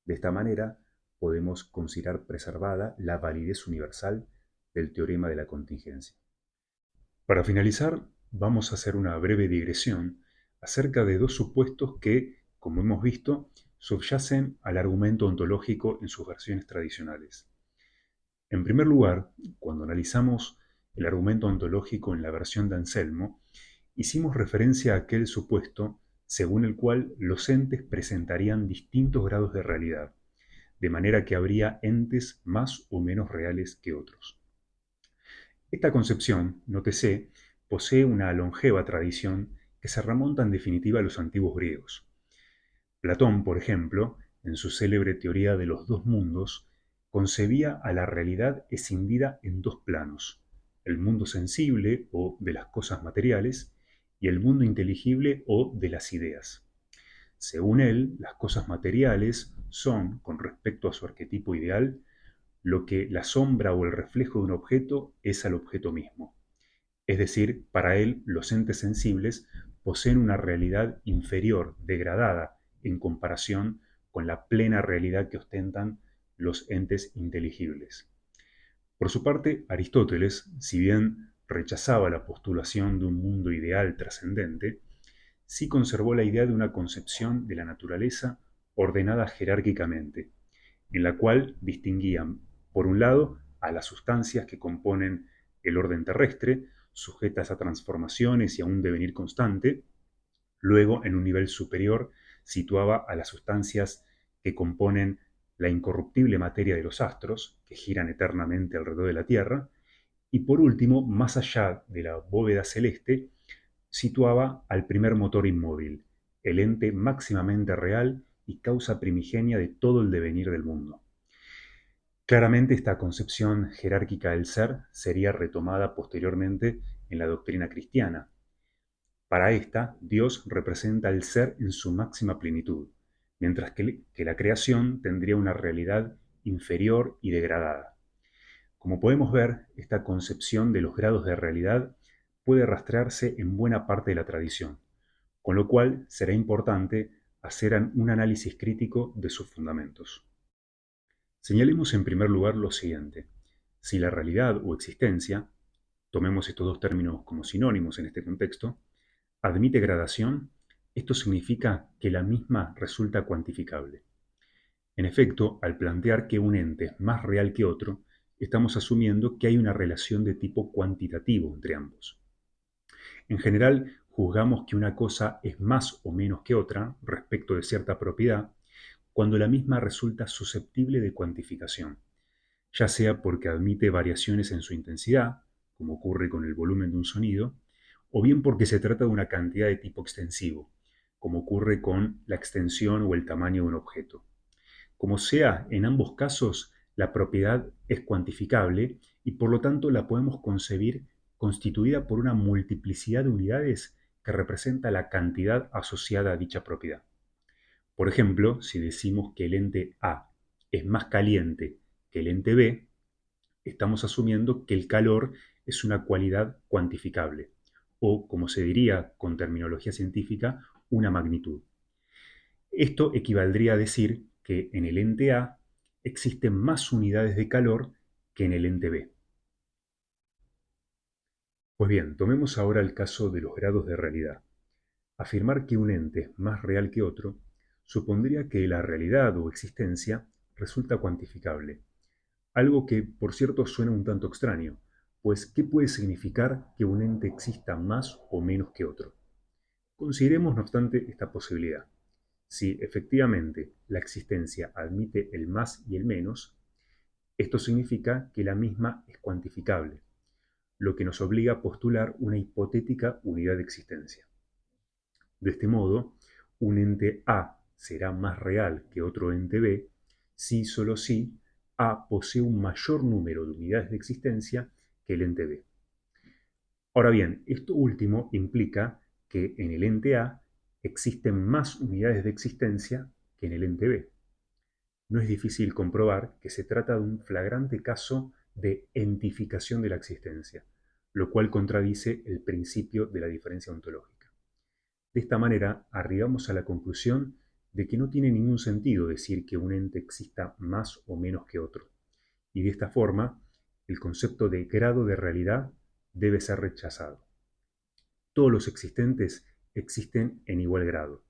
De esta manera, podemos considerar preservada la validez universal del teorema de la contingencia. Para finalizar, vamos a hacer una breve digresión acerca de dos supuestos que, como hemos visto, subyacen al argumento ontológico en sus versiones tradicionales. En primer lugar, cuando analizamos el argumento ontológico en la versión de Anselmo, hicimos referencia a aquel supuesto según el cual los entes presentarían distintos grados de realidad, de manera que habría entes más o menos reales que otros. Esta concepción, nótese, posee una longeva tradición que se remonta en definitiva a los antiguos griegos. Platón, por ejemplo, en su célebre teoría de los dos mundos, concebía a la realidad escindida en dos planos, el mundo sensible o de las cosas materiales y el mundo inteligible o de las ideas. Según él, las cosas materiales son, con respecto a su arquetipo ideal, lo que la sombra o el reflejo de un objeto es al objeto mismo. Es decir, para él, los entes sensibles poseen una realidad inferior, degradada, en comparación con la plena realidad que ostentan los entes inteligibles. Por su parte, Aristóteles, si bien rechazaba la postulación de un mundo ideal trascendente, sí conservó la idea de una concepción de la naturaleza ordenada jerárquicamente, en la cual distinguían, por un lado, a las sustancias que componen el orden terrestre, sujetas a transformaciones y a un devenir constante. Luego, en un nivel superior, situaba a las sustancias que componen la incorruptible materia de los astros, que giran eternamente alrededor de la Tierra. Y por último, más allá de la bóveda celeste, situaba al primer motor inmóvil, el ente máximamente real y causa primigenia de todo el devenir del mundo. Claramente esta concepción jerárquica del ser sería retomada posteriormente en la doctrina cristiana. Para esta, Dios representa al ser en su máxima plenitud, mientras que la creación tendría una realidad inferior y degradada. Como podemos ver, esta concepción de los grados de realidad puede rastrearse en buena parte de la tradición, con lo cual será importante hacer un análisis crítico de sus fundamentos. Señalemos en primer lugar lo siguiente: si la realidad o existencia, tomemos estos dos términos como sinónimos en este contexto, admite gradación, esto significa que la misma resulta cuantificable. En efecto, al plantear que un ente es más real que otro, estamos asumiendo que hay una relación de tipo cuantitativo entre ambos. En general, juzgamos que una cosa es más o menos que otra respecto de cierta propiedad cuando la misma resulta susceptible de cuantificación, ya sea porque admite variaciones en su intensidad, como ocurre con el volumen de un sonido, o bien porque se trata de una cantidad de tipo extensivo, como ocurre con la extensión o el tamaño de un objeto. Como sea, en ambos casos, la propiedad es cuantificable y por lo tanto la podemos concebir constituida por una multiplicidad de unidades que representa la cantidad asociada a dicha propiedad. Por ejemplo, si decimos que el ente A es más caliente que el ente B, estamos asumiendo que el calor es una cualidad cuantificable, o, como se diría con terminología científica, una magnitud. Esto equivaldría a decir que en el ente A existen más unidades de calor que en el ente B. Pues bien, tomemos ahora el caso de los grados de realidad. Afirmar que un ente es más real que otro supondría que la realidad o existencia resulta cuantificable, algo que, por cierto, suena un tanto extraño, pues ¿qué puede significar que un ente exista más o menos que otro? Consideremos, no obstante, esta posibilidad. Si efectivamente la existencia admite el más y el menos, esto significa que la misma es cuantificable, lo que nos obliga a postular una hipotética unidad de existencia. De este modo, un ente A será más real que otro ente B si solo si A posee un mayor número de unidades de existencia que el ente B. Ahora bien, esto último implica que en el ente A existen más unidades de existencia que en el ente B. No es difícil comprobar que se trata de un flagrante caso de entificación de la existencia, lo cual contradice el principio de la diferencia ontológica. De esta manera, arribamos a la conclusión de que no tiene ningún sentido decir que un ente exista más o menos que otro, y de esta forma, el concepto de grado de realidad debe ser rechazado. Todos los existentes existen en igual grado.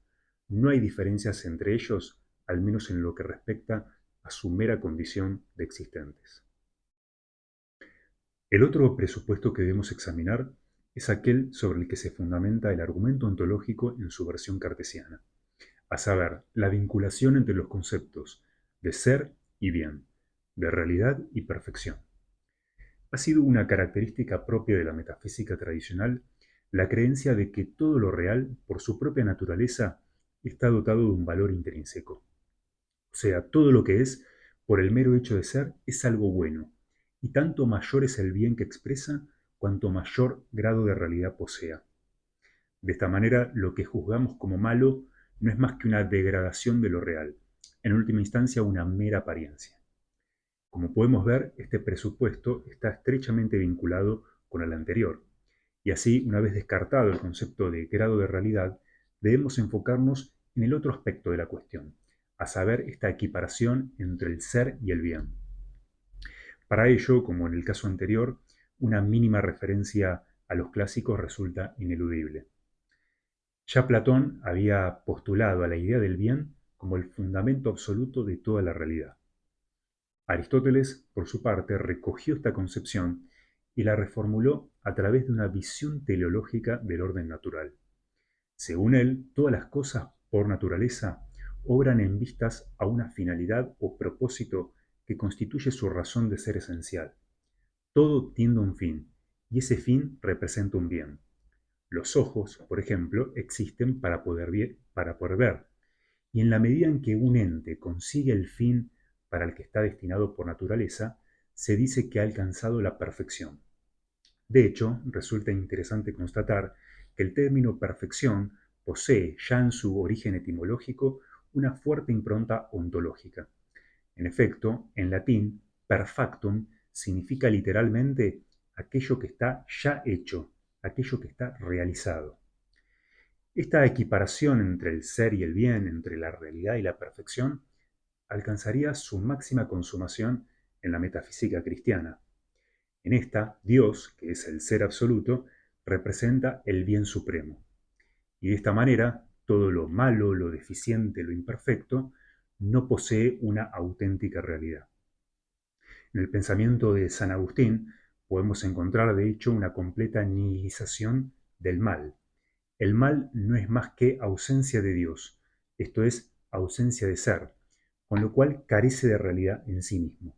No hay diferencias entre ellos, al menos en lo que respecta a su mera condición de existentes. El otro presupuesto que debemos examinar es aquel sobre el que se fundamenta el argumento ontológico en su versión cartesiana, a saber, la vinculación entre los conceptos de ser y bien, de realidad y perfección. Ha sido una característica propia de la metafísica tradicional la creencia de que todo lo real, por su propia naturaleza, está dotado de un valor intrínseco. O sea, todo lo que es, por el mero hecho de ser, es algo bueno, y tanto mayor es el bien que expresa, cuanto mayor grado de realidad posea. De esta manera, lo que juzgamos como malo no es más que una degradación de lo real, en última instancia una mera apariencia. Como podemos ver, este presupuesto está estrechamente vinculado con el anterior, y así, una vez descartado el concepto de grado de realidad, debemos enfocarnos en el otro aspecto de la cuestión, a saber, esta equiparación entre el ser y el bien. Para ello, como en el caso anterior, una mínima referencia a los clásicos resulta ineludible. Ya Platón había postulado a la idea del bien como el fundamento absoluto de toda la realidad. Aristóteles, por su parte, recogió esta concepción y la reformuló a través de una visión teleológica del orden natural. Según él, todas las cosas, por naturaleza, obran en vistas a una finalidad o propósito que constituye su razón de ser esencial. Todo tiende a un fin, y ese fin representa un bien. Los ojos, por ejemplo, existen para poder ver, y en la medida en que un ente consigue el fin para el que está destinado por naturaleza, se dice que ha alcanzado la perfección. De hecho, resulta interesante constatar que el término perfección posee ya en su origen etimológico una fuerte impronta ontológica. En efecto, en latín, perfectum significa literalmente aquello que está ya hecho, aquello que está realizado. Esta equiparación entre el ser y el bien, entre la realidad y la perfección, alcanzaría su máxima consumación en la metafísica cristiana. En esta, Dios, que es el ser absoluto, representa el bien supremo. Y de esta manera, todo lo malo, lo deficiente, lo imperfecto, no posee una auténtica realidad. En el pensamiento de San Agustín podemos encontrar, de hecho, una completa nihilización del mal. El mal no es más que ausencia de Dios, esto es, ausencia de ser, con lo cual carece de realidad en sí mismo.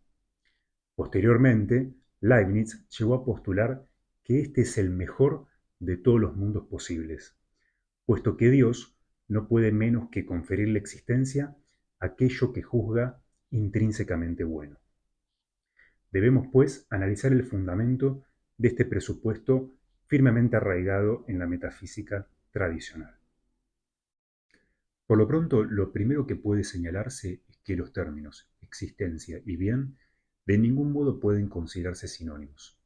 Posteriormente, Leibniz llegó a postular que este es el mejor de todos los mundos posibles, puesto que Dios no puede menos que conferirle existencia a aquello que juzga intrínsecamente bueno. Debemos, pues, analizar el fundamento de este presupuesto firmemente arraigado en la metafísica tradicional. Por lo pronto, lo primero que puede señalarse es que los términos existencia y bien de ningún modo pueden considerarse sinónimos.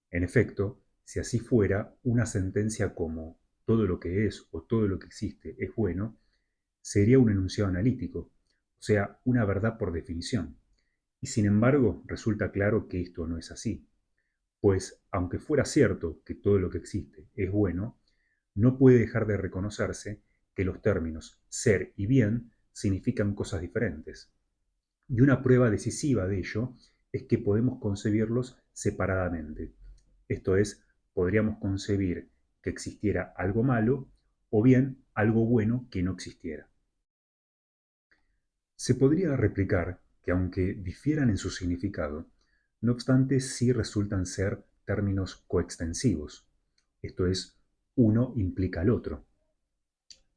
En efecto, si así fuera, una sentencia como todo lo que es o todo lo que existe es bueno, sería un enunciado analítico, o sea, una verdad por definición. Y sin embargo, resulta claro que esto no es así, pues aunque fuera cierto que todo lo que existe es bueno, no puede dejar de reconocerse que los términos ser y bien significan cosas diferentes. Y una prueba decisiva de ello es que podemos concebirlos separadamente. Esto es, podríamos concebir que existiera algo malo o bien algo bueno que no existiera. Se podría replicar que aunque difieran en su significado, no obstante sí resultan ser términos coextensivos, esto es, uno implica al otro.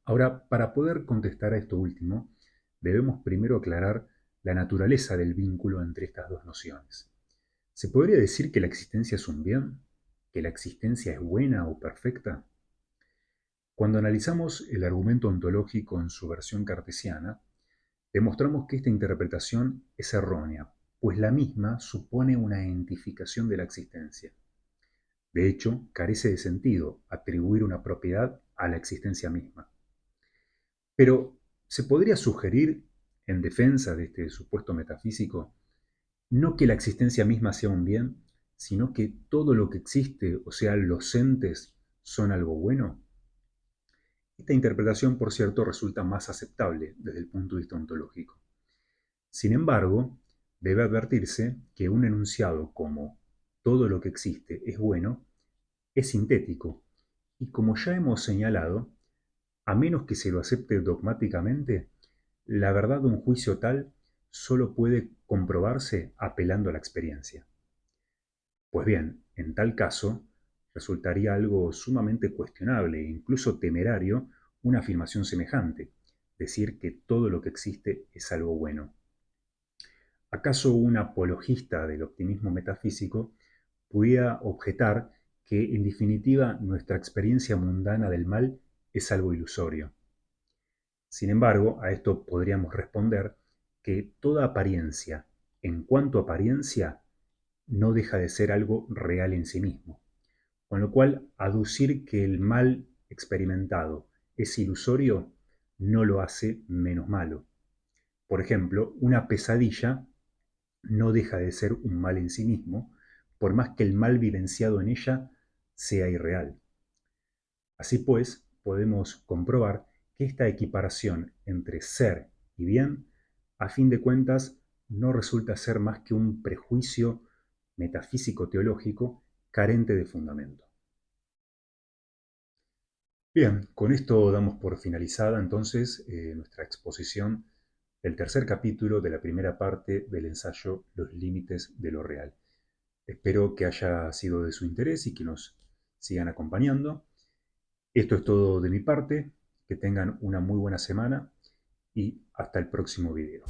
Ahora, para poder contestar a esto último, debemos primero aclarar la naturaleza del vínculo entre estas dos nociones. ¿Se podría decir que la existencia es un bien? ¿Que la existencia es buena o perfecta? Cuando analizamos el argumento ontológico en su versión cartesiana, demostramos que esta interpretación es errónea, pues la misma supone una identificación de la existencia. De hecho, carece de sentido atribuir una propiedad a la existencia misma. Pero, ¿se podría sugerir, en defensa de este supuesto metafísico, no que la existencia misma sea un bien, sino que todo lo que existe, o sea, los entes, son algo bueno? Esta interpretación, por cierto, resulta más aceptable desde el punto de vista ontológico. Sin embargo, debe advertirse que un enunciado como todo lo que existe es bueno es sintético y, como ya hemos señalado, a menos que se lo acepte dogmáticamente, la verdad de un juicio tal solo puede comprobarse apelando a la experiencia. Pues bien, en tal caso, resultaría algo sumamente cuestionable e incluso temerario una afirmación semejante, decir que todo lo que existe es algo bueno. ¿Acaso un apologista del optimismo metafísico pudiera objetar que, en definitiva, nuestra experiencia mundana del mal es algo ilusorio? Sin embargo, a esto podríamos responder que toda apariencia, en cuanto apariencia, no deja de ser algo real en sí mismo, con lo cual aducir que el mal experimentado es ilusorio no lo hace menos malo. Por ejemplo, una pesadilla no deja de ser un mal en sí mismo, por más que el mal vivenciado en ella sea irreal. Así pues, podemos comprobar que esta equiparación entre ser y bien, a fin de cuentas, no resulta ser más que un prejuicio metafísico-teológico carente de fundamento. Bien, con esto damos por finalizada entonces nuestra exposición del tercer capítulo de la primera parte del ensayo Los límites de lo real. Espero que haya sido de su interés y que nos sigan acompañando. Esto es todo de mi parte. Que tengan una muy buena semana y hasta el próximo video.